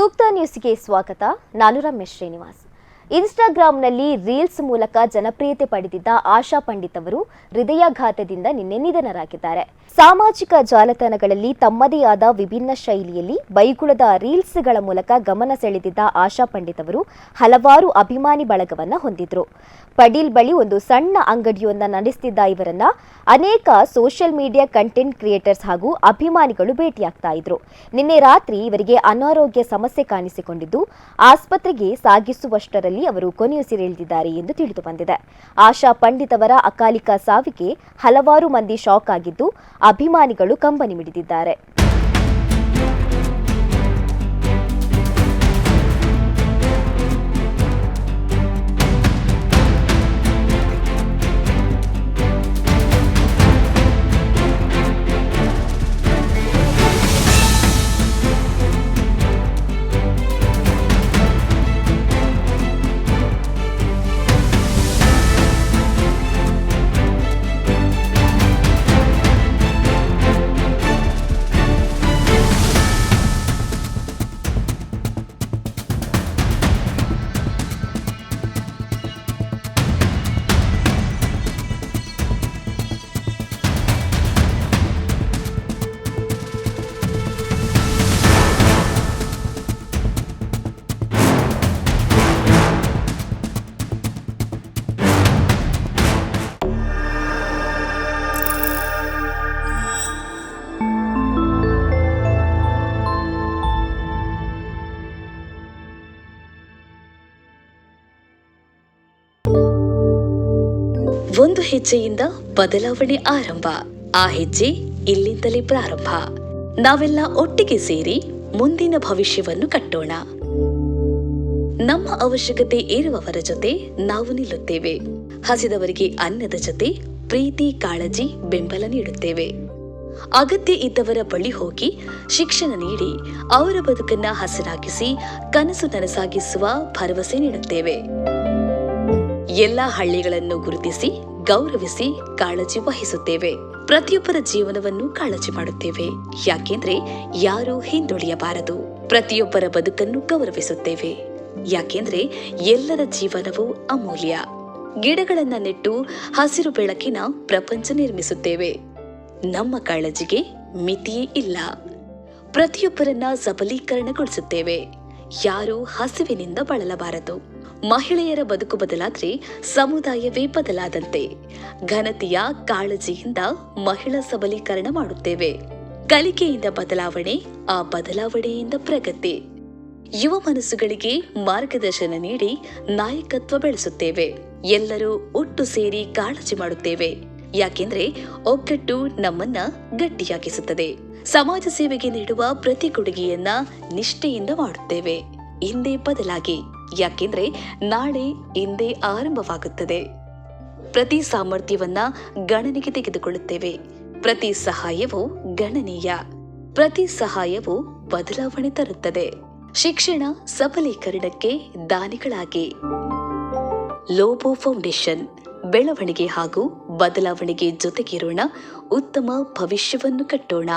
ಸೂಕ್ತ ನ್ಯೂಸ್ಗೆ ಸ್ವಾಗತ. ನಾನು ರಮೇಶ್ ಶ್ರೀನಿವಾಸ್. ಇನ್ಸ್ಟಾಗ್ರಾಂನಲ್ಲಿ ರೀಲ್ಸ್ ಮೂಲಕ ಜನಪ್ರಿಯತೆ ಪಡೆದಿದ್ದ ಆಶಾ ಪಂಡಿತ್ ಅವರು ಹೃದಯಾಘಾತದಿಂದ ನಿನ್ನೆ ನಿಧನರಾಗಿದ್ದಾರೆ. ಸಾಮಾಜಿಕ ಜಾಲತಾಣಗಳಲ್ಲಿ ತಮ್ಮದೇ ಆದ ವಿಭಿನ್ನ ಶೈಲಿಯಲ್ಲಿ ಬೈಗುಳದ ರೀಲ್ಸ್ಗಳ ಮೂಲಕ ಗಮನ ಸೆಳೆದಿದ್ದ ಆಶಾ ಪಂಡಿತ್ ಅವರು ಹಲವಾರು ಅಭಿಮಾನಿ ಬಳಗವನ್ನ ಹೊಂದಿದ್ರು. ಪಡೀಲ್ ಬಳಿ ಒಂದು ಸಣ್ಣ ಅಂಗಡಿಯೊಂದನ್ನು ನಡೆಸುತ್ತಿದ್ದ ಇವರನ್ನ ಅನೇಕ ಸೋಷಿಯಲ್ ಮೀಡಿಯಾ ಕಂಟೆಂಟ್ ಕ್ರಿಯೇಟರ್ಸ್ ಹಾಗೂ ಅಭಿಮಾನಿಗಳು ಭೇಟಿಯಾಗ್ತಾ ಇದ್ರು. ನಿನ್ನೆ ರಾತ್ರಿ ಇವರಿಗೆ ಅನಾರೋಗ್ಯ ಸಮಸ್ಯೆ ಕಾಣಿಸಿಕೊಂಡಿದ್ದು ಆಸ್ಪತ್ರೆಗೆ ಸಾಗಿಸುವಷ್ಟರಲ್ಲಿ ಅವರು ಕೊನೆಯುಸಿರೆಳೆದಿದ್ದಾರೆ ಎಂದು ತಿಳಿದು ಬಂದಿದೆ. ಆಶಾ ಪಂಡಿತ್ ಅವರ ಅಕಾಲಿಕ ಸಾವಿಗೆ ಹಲವಾರು ಮಂದಿ ಶಾಕ್ ಆಗಿದ್ದು ಅಭಿಮಾನಿಗಳು ಕಂಬನಿ ಮಿಡಿದಿದ್ದಾರೆ. ಒಂದು ಹೆಜ್ಜೆಯಿಂದ ಬದಲಾವಣೆ ಆರಂಭ. ಆ ಹೆಜ್ಜೆ ಇಲ್ಲಿಂದಲೇ ಪ್ರಾರಂಭ. ನಾವೆಲ್ಲ ಒಟ್ಟಿಗೆ ಸೇರಿ ಮುಂದಿನ ಭವಿಷ್ಯವನ್ನು ಕಟ್ಟೋಣ. ನಮ್ಮ ಅವಶ್ಯಕತೆ ಇರುವವರ ಜೊತೆ ನಾವು ನಿಲ್ಲುತ್ತೇವೆ. ಹಸಿದವರಿಗೆ ಅನ್ನದ ಜೊತೆ ಪ್ರೀತಿ, ಕಾಳಜಿ, ಬೆಂಬಲ ನೀಡುತ್ತೇವೆ. ಅಗತ್ಯ ಇದ್ದವರ ಬಳಿ ಹೋಗಿ ಶಿಕ್ಷಣ ನೀಡಿ ಅವರ ಬದುಕನ್ನ ಹಸನಾಗಿಸಿ ಕನಸು ನನಸಾಗಿಸುವ ಭರವಸೆ ನೀಡುತ್ತೇವೆ. ಎಲ್ಲ ಹಳ್ಳಿಗಳನ್ನು ಗುರುತಿಸಿ ಗೌರವಿಸಿ ಕಾಳಜಿ ವಹಿಸುತ್ತೇವೆ. ಪ್ರತಿಯೊಬ್ಬರ ಜೀವನವನ್ನು ಕಾಳಜಿ ಮಾಡುತ್ತೇವೆ. ಯಾಕೆಂದ್ರೆ ಯಾರೂ ಹಿಂದುಳಿಯಬಾರದು. ಪ್ರತಿಯೊಬ್ಬರ ಬದುಕನ್ನು ಗೌರವಿಸುತ್ತೇವೆ. ಯಾಕೆಂದ್ರೆ ಎಲ್ಲರ ಜೀವನವು ಅಮೂಲ್ಯ. ಗಿಡಗಳನ್ನ ನೆಟ್ಟು ಹಸಿರು ಬೆಳಕಿನ ಪ್ರಪಂಚ ನಿರ್ಮಿಸುತ್ತೇವೆ. ನಮ್ಮ ಕಾಳಜಿಗೆ ಮಿತಿಯೇ ಇಲ್ಲ. ಪ್ರತಿಯೊಬ್ಬರನ್ನ ಸಬಲೀಕರಣಗೊಳಿಸುತ್ತೇವೆ. ಯಾರೂ ಹಸಿವಿನಿಂದ ಬಳಲಬಾರದು. ಮಹಿಳೆಯರ ಬದುಕು ಬದಲಾದ್ರೆ ಸಮುದಾಯವೇ ಬದಲಾದಂತೆ. ಘನತೆಯ ಕಾಳಜಿಯಿಂದ ಮಹಿಳಾ ಸಬಲೀಕರಣ ಮಾಡುತ್ತೇವೆ. ಕಲಿಕೆಯಿಂದ ಬದಲಾವಣೆ, ಆ ಬದಲಾವಣೆಯಿಂದ ಪ್ರಗತಿ. ಯುವ ಮನಸ್ಸುಗಳಿಗೆ ಮಾರ್ಗದರ್ಶನ ನೀಡಿ ನಾಯಕತ್ವ ಬೆಳೆಸುತ್ತೇವೆ. ಎಲ್ಲರೂ ಒಟ್ಟು ಸೇರಿ ಕಾಳಜಿ ಮಾಡುತ್ತೇವೆ. ಯಾಕೆಂದ್ರೆ ಒಗ್ಗಟ್ಟು ನಮ್ಮನ್ನ ಗಟ್ಟಿಯಾಗಿಸುತ್ತದೆ. ಸಮಾಜ ಸೇವೆಗೆ ನೀಡುವ ಪ್ರತಿ ಕೊಡುಗೆಯನ್ನ ನಿಷ್ಠೆಯಿಂದ ಮಾಡುತ್ತೇವೆ. ಇಂದೇ ಬದಲಾಗಿ. ಯಾಕೆಂದ್ರೆ ನಾಳೆ ಇಂದೇ ಆರಂಭವಾಗುತ್ತದೆ. ಪ್ರತಿ ಸಾಮರ್ಥ್ಯವನ್ನ ಗಣನೆಗೆ ತೆಗೆದುಕೊಳ್ಳುತ್ತೇವೆ. ಪ್ರತಿ ಸಹಾಯವೂ ಗಣನೀಯ. ಪ್ರತಿ ಸಹಾಯವೂ ಬದಲಾವಣೆ ತರುತ್ತದೆ. ಶಿಕ್ಷಣ ಸಬಲೀಕರಣಕ್ಕೆ ದಾನಿಗಳಾಗಿ. ಲೋಬೋ ಫೌಂಡೇಶನ್. ಬೆಳವಣಿಗೆ ಹಾಗೂ ಬದಲಾವಣೆಗೆ ಜೊತೆಗಿರೋಣ. ಉತ್ತಮ ಭವಿಷ್ಯವನ್ನು ಕಟ್ಟೋಣ.